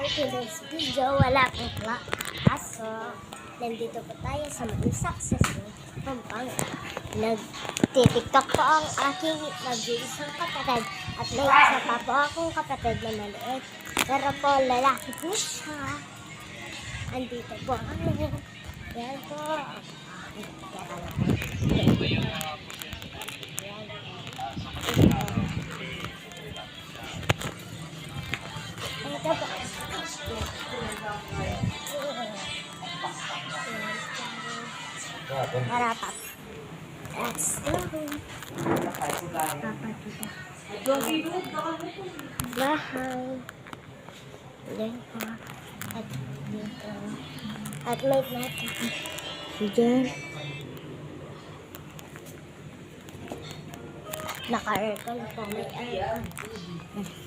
for today's video, wala pong kaso. Nandito po tayo sa mga successful Pampanga. Nag-tiktok po ang aking mag-iisang kapatid at may isa pa po akong kapatid na maliit. Pero po, lalaki po siya. Andito po kami. Yan po. Harapan. Let's go. Bahay. Diyan po. At dito. At may natin. Diyan. Naka-aircon po. May aircon.